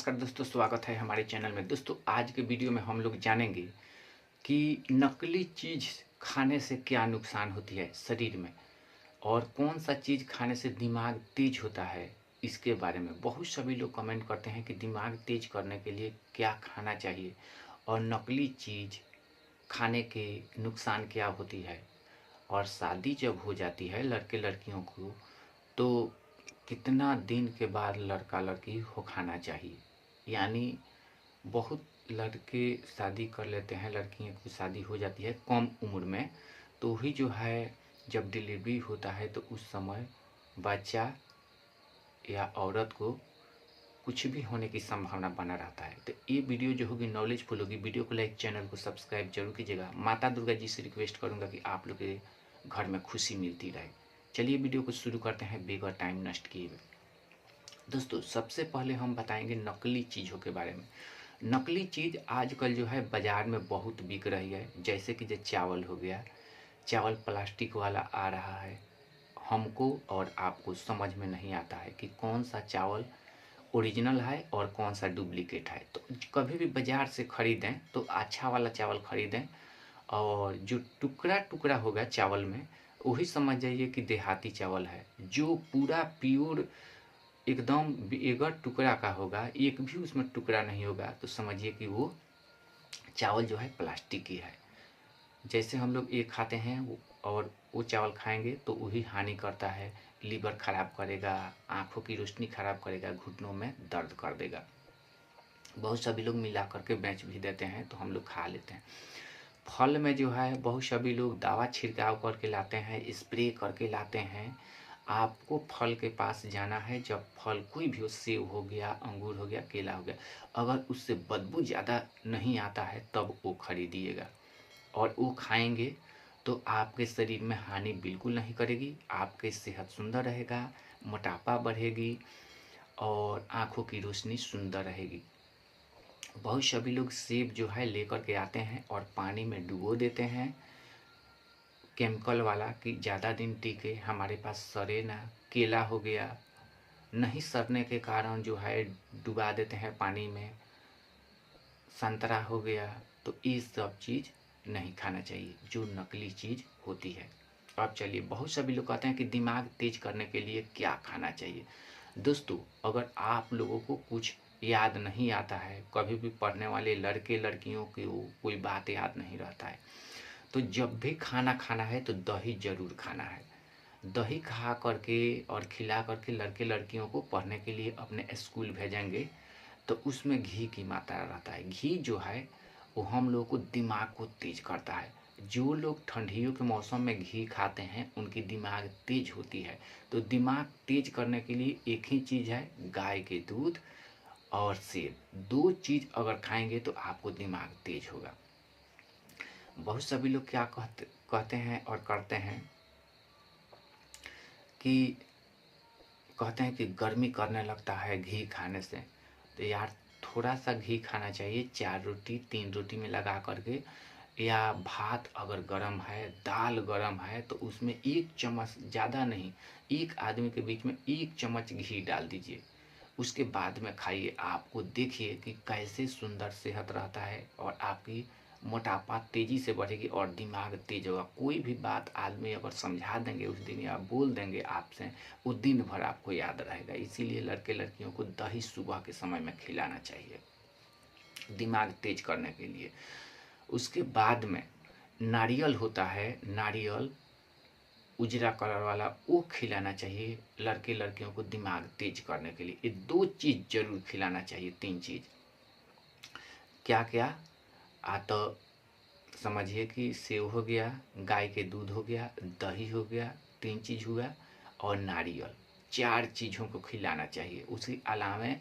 नमस्कार दोस्तों, स्वागत है हमारे चैनल में। दोस्तों, आज के वीडियो में हम लोग जानेंगे कि नकली चीज़ खाने से क्या नुकसान होती है शरीर में और कौन सा चीज़ खाने से दिमाग तेज होता है। इसके बारे में बहुत सभी लोग कमेंट करते हैं कि दिमाग तेज करने के लिए क्या खाना चाहिए और नकली चीज़ खाने के नुकसान क्या होती है। और शादी जब हो जाती है लड़के लड़कियों को, तो कितना दिन के बाद लड़का लड़की हो खाना चाहिए। यानी बहुत लड़के शादी कर लेते हैं, लड़कियों की शादी हो जाती है कम उम्र में, तो ही जो है जब डिलीवरी होता है तो उस समय बच्चा या औरत को कुछ भी होने की संभावना बना रहता है। तो ये वीडियो जो होगी नॉलेजफुल होगी। वीडियो को लाइक, चैनल को सब्सक्राइब जरूर कीजिएगा। माता दुर्गा जी से रिक्वेस्ट करूंगा कि आप लोग के घर में खुशी मिलती रहे। चलिए वीडियो को शुरू करते हैं बगैर टाइम नष्ट किए हुए। दोस्तों, सबसे पहले हम बताएंगे नकली चीज़ों के बारे में। नकली चीज़ आजकल जो है बाज़ार में बहुत बिक रही है। जैसे कि जो चावल हो गया, चावल प्लास्टिक वाला आ रहा है। हमको और आपको समझ में नहीं आता है कि कौन सा चावल ओरिजिनल है और कौन सा डुप्लीकेट है। तो कभी भी बाज़ार से ख़रीदें तो अच्छा वाला चावल ख़रीदें, और जो टुकड़ा टुकड़ा होगा चावल में वही समझ जाइए कि देहाती चावल है। जो पूरा प्योर एकदम बेगर टुकड़ा का होगा, एक भी उसमें टुकड़ा नहीं होगा, तो समझिए कि वो चावल जो है प्लास्टिक ही है। जैसे हम लोग ये खाते हैं और वो चावल खाएंगे तो वही हानि करता है। लीवर खराब करेगा, आँखों की रोशनी खराब करेगा, घुटनों में दर्द कर देगा। बहुत सभी लोग मिला करके बेच भी देते हैं तो हम लोग खा लेते हैं। फल में जो है बहुत सभी लोग दवा छिड़काव करके लाते हैं, स्प्रे करके लाते हैं। आपको फल के पास जाना है, जब फल कोई भी हो, सेब हो गया, अंगूर हो गया, केला हो गया, अगर उससे बदबू ज़्यादा नहीं आता है तब वो खरीदिएगा और वो खाएंगे तो आपके शरीर में हानि बिल्कुल नहीं करेगी। आपकी सेहत सुंदर रहेगा, मोटापा बढ़ेगी और आँखों की रोशनी सुंदर रहेगी। बहुत सभी लोग सेब जो है लेकर के आते हैं और पानी में डुबो देते हैं केमिकल वाला कि ज़्यादा दिन टिके, हमारे पास सड़े ना। केला हो गया, नहीं सड़ने के कारण जो है डुबा देते हैं पानी में। संतरा हो गया, तो ये सब चीज़ नहीं खाना चाहिए जो नकली चीज़ होती है। अब चलिए, बहुत सभी लोग कहते हैं कि दिमाग तेज करने के लिए क्या खाना चाहिए। दोस्तों, अगर आप लोगों को कुछ याद नहीं आता है, कभी भी पढ़ने वाले लड़के लड़कियों की कोई बात याद नहीं रहता है, तो जब भी खाना खाना है तो दही जरूर खाना है। दही खा करके और खिला करके लड़के लड़कियों को पढ़ने के लिए अपने स्कूल भेजेंगे तो उसमें घी की मात्रा रहता है। घी जो है वो हम लोगों को दिमाग को तेज करता है। जो लोग ठंडियों के मौसम में घी खाते हैं उनकी दिमाग तेज होती है। तो दिमाग तेज करने के लिए एक ही चीज़ है, गाय के दूध और सेब। दो चीज़ अगर खाएंगे तो आपको दिमाग तेज होगा। बहुत सभी लोग क्या कहते हैं और करते हैं कि कहते हैं कि गर्मी करने लगता है घी खाने से। तो यार, थोड़ा सा घी खाना चाहिए, 4 रोटी 3 रोटी में लगा करके। या भात अगर गर्म है, दाल गर्म है, तो उसमें 1 चम्मच, ज़्यादा नहीं, एक आदमी के बीच में 1 चम्मच घी डाल दीजिए। उसके बाद में खाइए। आपको देखिए कि कैसे सुंदर सेहत रहता है और आपकी मोटापा तेज़ी से बढ़ेगी और दिमाग तेज होगा। कोई भी बात आदमी अगर समझा देंगे उस दिन या बोल देंगे आपसे, वो दिन भर आपको याद रहेगा। इसीलिए लड़के लड़कियों को दही सुबह के समय में खिलाना चाहिए दिमाग तेज करने के लिए। उसके बाद में नारियल होता है, नारियल उजरा कलर वाला, वो खिलाना चाहिए लड़के लड़कियों को दिमाग तेज करने के लिए। ये 2 चीज़ जरूर खिलाना चाहिए। 3 चीज़ क्या क्या तो समझिए कि सेव हो गया, गाय के दूध हो गया, दही हो गया, 3 चीज़ हुआ, और नारियल, 4 चीज़ों को खिलाना चाहिए। उसके अलावा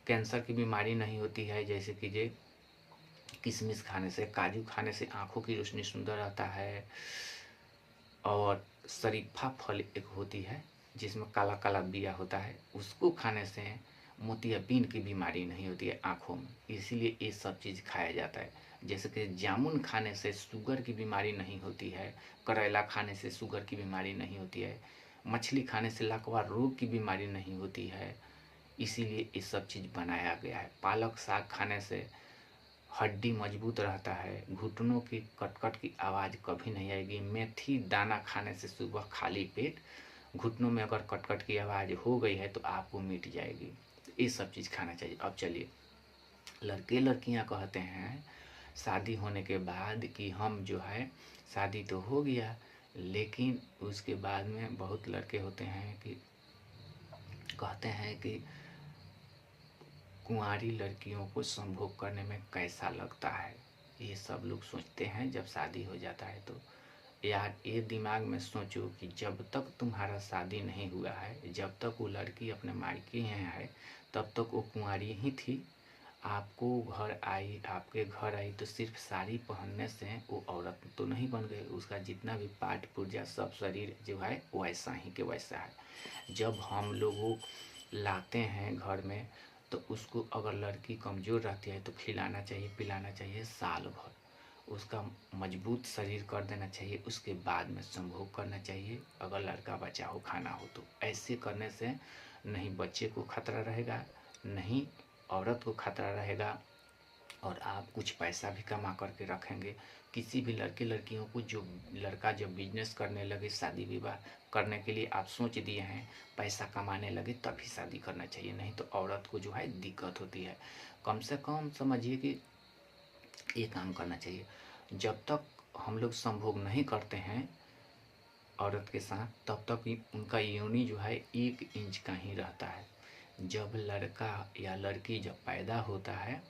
कैंसर की बीमारी नहीं होती है। जैसे कि ये किशमिश खाने से, काजू खाने से आँखों की रोशनी सुंदर रहता है। और शरीफा फल एक होती है जिसमें काला काला बिया होता है, उसको खाने से मोतियाबिंद की बीमारी नहीं होती है आँखों में। इसीलिए ये सब चीज़ खाया जाता है। जैसे कि जामुन खाने से शुगर की बीमारी नहीं होती है, करेला खाने से शुगर की बीमारी नहीं होती है, मछली खाने से लकवा रोग की बीमारी नहीं होती है। इसीलिए ये सब चीज़ बनाया गया है। पालक साग खाने से हड्डी मजबूत रहता है, घुटनों की कटकट की आवाज़ कभी नहीं आएगी। मेथी दाना खाने से सुबह खाली पेट घुटनों में अगर कटकट की आवाज़ हो गई है तो आपको मिट जाएगी। ये सब चीज़ खाना चाहिए। अब चलिए, लड़के लड़कियां कहते हैं शादी होने के बाद कि हम जो है, शादी तो हो गया लेकिन उसके बाद में बहुत लड़के होते हैं कि कहते हैं कि कुंवारी लड़कियों को संभोग करने में कैसा लगता है। ये सब लोग सोचते हैं जब शादी हो जाता है तो। यार ये दिमाग में सोचो कि जब तक तुम्हारा शादी नहीं हुआ है, जब तक वो लड़की अपने मायके यहाँ है, तब तक वो कुंवारी ही थी। आपको घर आई, आपके घर आई तो सिर्फ साड़ी पहनने से वो औरत तो नहीं बन गई। उसका जितना भी पाठ पुर्जा सब शरीर जो है वैसा ही के वैसा है। जब हम लोगों लाते हैं घर में तो उसको अगर लड़की कमज़ोर रहती है तो खिलाना चाहिए, पिलाना चाहिए साल भर, उसका मजबूत शरीर कर देना चाहिए। उसके बाद में संभोग करना चाहिए। अगर लड़का बच्चा हो, खाना हो तो ऐसे करने से नहीं बच्चे को खतरा रहेगा, नहीं औरत को खतरा रहेगा, और आप कुछ पैसा भी कमा करके रखेंगे। किसी भी लड़के लड़कियों को, जो लड़का जब बिजनेस करने लगे, शादी विवाह करने के लिए आप सोच दिए हैं, पैसा कमाने लगे तभी शादी करना चाहिए, नहीं तो औरत को जो है दिक्कत होती है। कम से कम समझिए कि ये काम करना चाहिए। जब तक हम लोग संभोग नहीं करते हैं औरत के साथ, तब तक उनका योनि जो है 1 इंच का ही रहता है। जब लड़का या लड़की जब पैदा होता है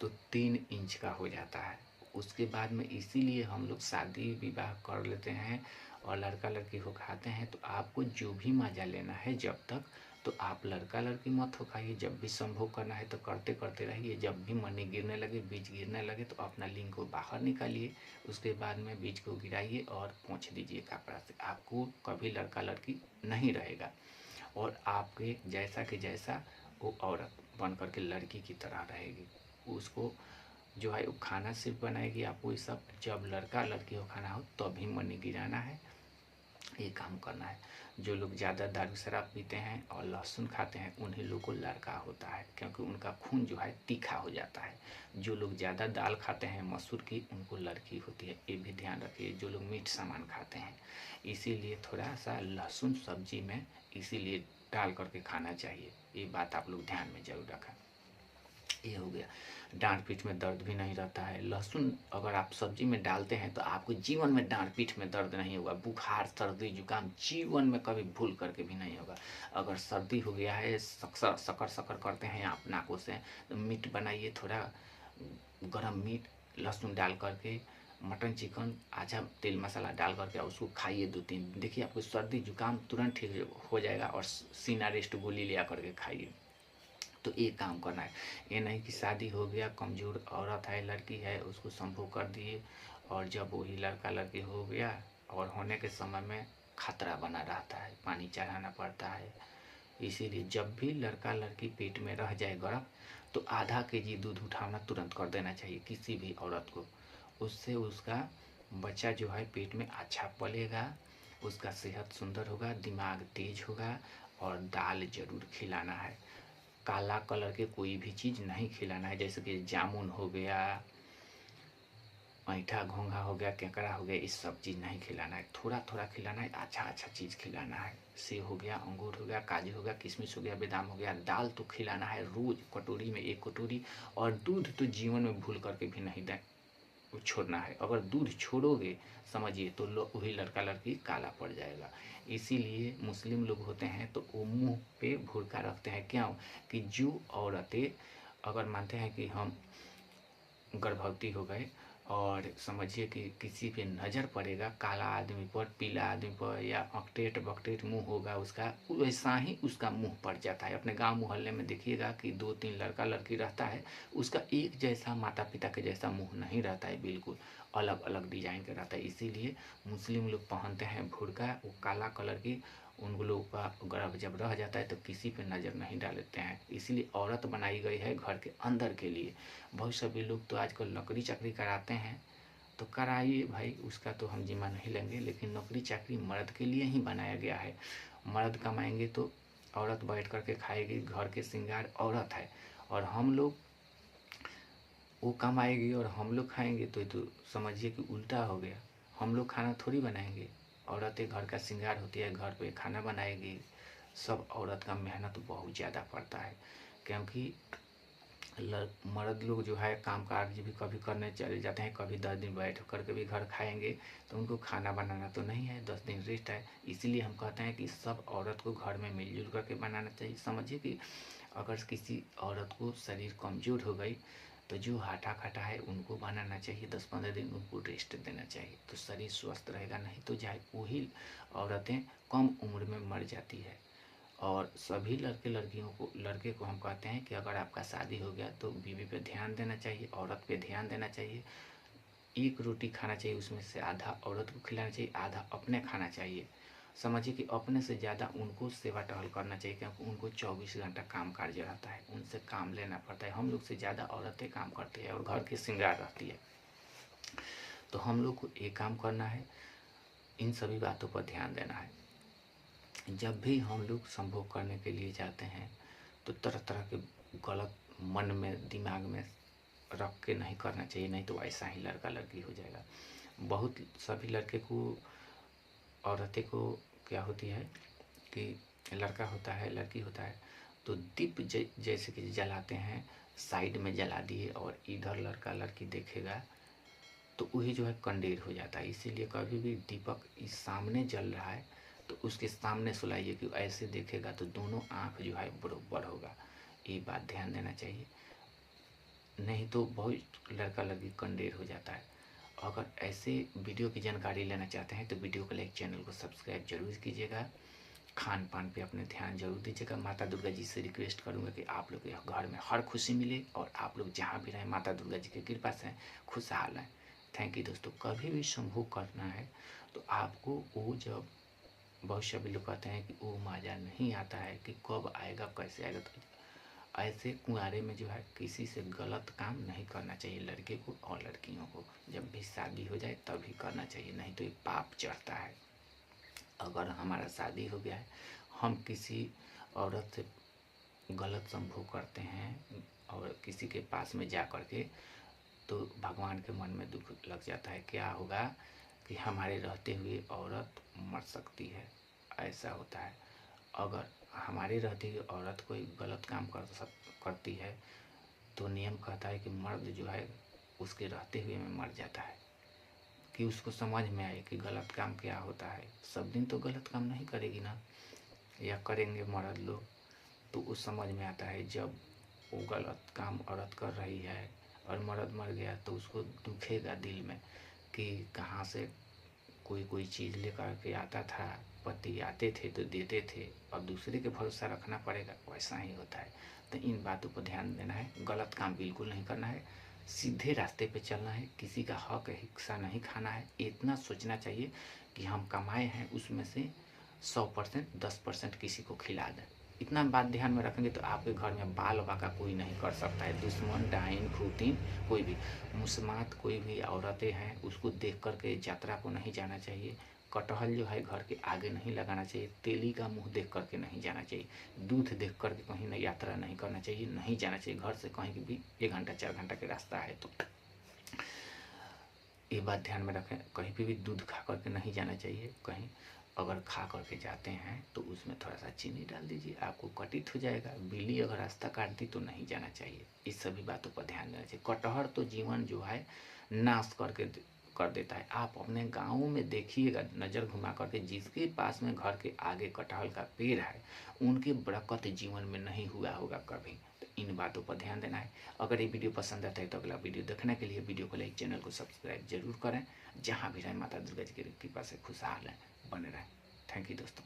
तो 3 इंच का हो जाता है। उसके बाद में इसीलिए हम लोग शादी विवाह कर लेते हैं और लड़का लड़की हो खाते हैं। तो आपको जो भी मज़ा लेना है जब तक, तो आप लड़का लड़की मत हो खाइए। जब भी संभोग करना है तो करते करते रहिए। जब भी मनी गिरने लगे, बीज गिरने लगे, तो अपना लिंग को बाहर निकालिए। उसके बाद में बीज को गिराइए और पोंछ दीजिए कपड़ा से। आपको कभी लड़का लड़की नहीं रहेगा और आपके जैसा कि जैसा वो औरत बन करके लड़की की तरह रहेगी। उसको जो है वो खाना सिर्फ बनाएगी आपको। ये सब जब लड़का लड़की हो खाना हो तभी मनी गिराना है, ये काम करना है। जो लोग ज़्यादा दारू शराब पीते हैं और लहसुन खाते हैं उन्हीं लोग को लड़का होता है, क्योंकि उनका खून जो है तीखा हो जाता है। जो लोग ज़्यादा दाल खाते हैं मसूर की, उनको लड़की होती है, ये भी ध्यान रखिए। जो लोग मीठ सामान खाते हैं, इसीलिए थोड़ा सा लहसुन सब्जी में इसीलिए डाल करके खाना चाहिए। ये बात आप लोग ध्यान में जरूर रखें। ये हो गया। डांट पीठ में दर्द भी नहीं रहता है। लहसुन अगर आप सब्जी में डालते हैं तो आपको जीवन में डांट पीठ में दर्द नहीं होगा। बुखार, सर्दी, जुकाम जीवन में कभी भूल करके भी नहीं होगा। अगर सर्दी हो गया है, सकर सकर करते हैं आप नाकों से, तो मीट बनाइए, थोड़ा गरम मीट लहसुन डाल करके, मटन चिकन अच्छा तेल मसाला डाल करके उसको खाइए 2-3 दिन। देखिए आपको सर्दी जुकाम तुरंत ठीक हो जाएगा। और सीना रेस्ट गोली लिया करके खाइए। तो ये काम करना है। ये नहीं कि शादी हो गया, कमज़ोर औरत है, लड़की है, उसको संभोग कर दिए, और जब वही लड़का लड़की हो गया और होने के समय में खतरा बना रहता है, पानी चढ़ाना पड़ता है। इसीलिए जब भी लड़का लड़की पेट में रह जाए गर्भ, तो आधा केजी दूध उठाना तुरंत कर देना चाहिए किसी भी औरत को। उससे उसका बच्चा जो है पेट में अच्छा पलेगा, उसका सेहत सुंदर होगा, दिमाग तेज होगा। और दाल जरूर खिलाना है। काला कलर के कोई भी चीज़ नहीं खिलाना है, जैसे कि जामुन हो गया, ऐंठा घोंघा हो गया, केकड़ा हो गया, ये सब चीज़ नहीं खिलाना है। थोड़ा थोड़ा खिलाना है, अच्छा अच्छा चीज़ खिलाना है। सेब हो गया, अंगूर हो गया, काजू हो गया, किशमिश हो गया, बादाम हो गया। दाल तो खिलाना है रोज़, कटोरी में 1 कटोरी। और दूध तो जीवन में भूल करके भी नहीं दें, छोड़ना है। अगर दूध छोड़ोगे समझिए तो वही लड़का लड़की काला पड़ जाएगा। इसीलिए मुस्लिम लोग होते हैं तो वो मुंह पे भुरका रखते हैं। क्यों? कि जो औरतें अगर मानते हैं कि हम गर्भवती हो गए और समझिए कि किसी पे नज़र पड़ेगा, काला आदमी पर, पीला आदमी पर, या अकटेट बकटेट मुंह होगा उसका, वैसा ही उसका मुंह पड़ जाता है। अपने गांव मोहल्ले में देखिएगा कि 2-3 लड़का लड़की रहता है, उसका एक जैसा माता पिता के जैसा मुंह नहीं रहता है, बिल्कुल अलग अलग डिजाइन का रहता है। इसीलिए मुस्लिम लोग पहनते हैं भुर्का, वो काला कलर की। उन लोगों का गर्भ जब रह जाता है तो किसी पे नज़र नहीं डालते हैं। इसीलिए औरत बनाई गई है घर के अंदर के लिए। बहुत सभी लोग तो आजकल नौकरी चाकरी कराते हैं, तो कराइए भाई, उसका तो हम जिम्मा नहीं लेंगे, लेकिन नौकरी चाकरी मर्द के लिए ही बनाया गया है। मर्द कमाएंगे तो औरत बैठ कर के खाएगी, घर के श्रृंगार औरत है, और हम लोग वो कमाएगी और हम लोग खाएंगे, तो समझिए कि उल्टा हो गया। हम लोग खाना थोड़ी बनाएंगे, औरतें घर का श्रृंगार होती है, घर पे खाना बनाएगी। सब औरत का मेहनत बहुत ज़्यादा पड़ता है, क्योंकि मर्द लोग जो है काम काज भी कभी करने चले जाते हैं, कभी 10 दिन बैठ करके भी घर खाएंगे, तो उनको खाना बनाना तो नहीं है, 10 दिन रेस्ट है। इसीलिए हम कहते हैं कि सब औरत को घर में मिलजुल करके बनाना चाहिए। समझिए कि अगर किसी औरत को शरीर कमज़ोर हो गई, तो जो हाटा खाटा है उनको बनाना चाहिए, 10-15 दिन उनको रेस्ट देना चाहिए, तो शरीर स्वस्थ रहेगा। नहीं तो जाए वही औरतें कम उम्र में मर जाती है। और सभी लड़के को हम कहते हैं कि अगर आपका शादी हो गया तो बीवी पे ध्यान देना चाहिए, औरत पे ध्यान देना चाहिए। एक रोटी खाना चाहिए, उसमें से आधा औरत को खिलाना चाहिए, आधा अपने खाना चाहिए। समझिए कि अपने से ज़्यादा उनको सेवा टहल करना चाहिए, क्योंकि उनको 24 घंटा काम काज रहता है, उनसे काम लेना पड़ता है। हम लोग से ज़्यादा औरतें काम करती है और घर की श्रृंगार रहती है। तो हम लोग को एक काम करना है, इन सभी बातों पर ध्यान देना है। जब भी हम लोग संभोग करने के लिए जाते हैं, तो तरह तरह के गलत मन में, दिमाग में रख के नहीं करना चाहिए, नहीं तो ऐसा ही लड़का लड़की हो जाएगा। बहुत सभी लड़के को, औरतें को क्या होती है कि लड़का होता है, लड़की होता है, तो दीप जैसे कि जलाते हैं, साइड में जला दिए और इधर लड़का लड़की देखेगा तो वही जो है कंडेर हो जाता है। इसीलिए कभी भी दीपक इस सामने जल रहा है तो उसके सामने सुलाइए, कि ऐसे देखेगा तो दोनों आँख जो है बराबर होगा। ये बात ध्यान देना चाहिए, नहीं तो बहुत लड़का लड़की कंडेर हो जाता है। अगर ऐसे वीडियो की जानकारी लेना चाहते हैं तो वीडियो को लाइक, चैनल को सब्सक्राइब जरूर कीजिएगा। खान पान पे अपने ध्यान जरूर दीजिएगा। माता दुर्गा जी से रिक्वेस्ट करूंगा कि आप लोग के घर में हर खुशी मिले, और आप लोग जहाँ भी रहें माता दुर्गा जी की कृपा से खुशहाल हैं। थैंक यू दोस्तों। कभी भी संभोग करना है तो आपको वो, जब बहुत सभी लोग कहते हैं कि वो मज़ा नहीं आता है कि कब आएगा, कैसे आएगा, तो ऐसे कुंवारे में जो है किसी से गलत काम नहीं करना चाहिए, लड़के को और लड़कियों को। जब भी शादी हो जाए तभी करना चाहिए, नहीं तो ये पाप चढ़ता है। अगर हमारा शादी हो गया है, हम किसी औरत से गलत संभोग करते हैं और किसी के पास में जा कर के, तो भगवान के मन में दुख लग जाता है। क्या होगा कि हमारे रहते हुए औरत मर सकती है, ऐसा होता है। अगर हमारे रहते हुए औरत कोई गलत काम करती है, तो नियम कहता है कि मर्द जो है उसके रहते हुए में मर जाता है, कि उसको समझ में आए कि गलत काम क्या होता है। सब दिन तो गलत काम नहीं करेगी ना, या करेंगे मर्द लोग, तो उस समझ में आता है जब वो गलत काम औरत कर रही है और मर्द मर गया, तो उसको दुखेगा दिल में कि कहाँ से कोई चीज़ लेकर के आता था, पति आते थे तो देते थे, अब दूसरे के भरोसा रखना पड़ेगा, वैसा ही होता है। तो इन बातों पर ध्यान देना है, गलत काम बिल्कुल नहीं करना है, सीधे रास्ते पे चलना है, किसी का हक हिस्सा नहीं खाना है। इतना सोचना चाहिए कि हम कमाए हैं उसमें से 100%, 10% किसी को खिला दें। इतना बात ध्यान में रखेंगे तो आपके घर में बाल बाका कोई नहीं कर सकता है, दुश्मन, डाइन, खूतिन, कोई भी मुस्मात, कोई भी औरतें हैं उसको देख करके यात्रा को नहीं जाना चाहिए। कटहल जो है घर के आगे नहीं लगाना चाहिए, तेली का मुंह देख करके नहीं जाना चाहिए, दूध देख करके कहीं नहीं यात्रा नहीं करना चाहिए, नहीं जाना चाहिए घर से कहीं भी 1 घंटा 4 घंटा का रास्ता है तो। ये बात ध्यान में रखें, कहीं पे भी दूध खा करके नहीं जाना चाहिए। कहीं अगर खा करके जाते हैं तो उसमें थोड़ा सा चीनी डाल दीजिए, आपको कटित हो जाएगा। बिल्ली अगर रास्ता काट दी तो नहीं जाना चाहिए। इस सभी बातों पर ध्यान देना चाहिए। कटहल तो जीवन जो है नाश कर देता है। आप अपने गाँव में देखिएगा, नज़र घुमा करके, जिसके पास में घर के आगे कटहल का पेड़ है उनके बरकत जीवन में नहीं हुआ होगा कभी। तो इन बातों पर ध्यान देना है। अगर ये वीडियो पसंद आता है तो अगला वीडियो देखने के लिए वीडियो को लाइक, चैनल को सब्सक्राइब जरूर करें। जहाँ भी रहें माता दुर्गा जी की कृपा से खुशहाल हैं, बने रहें। थैंक यू दोस्तों।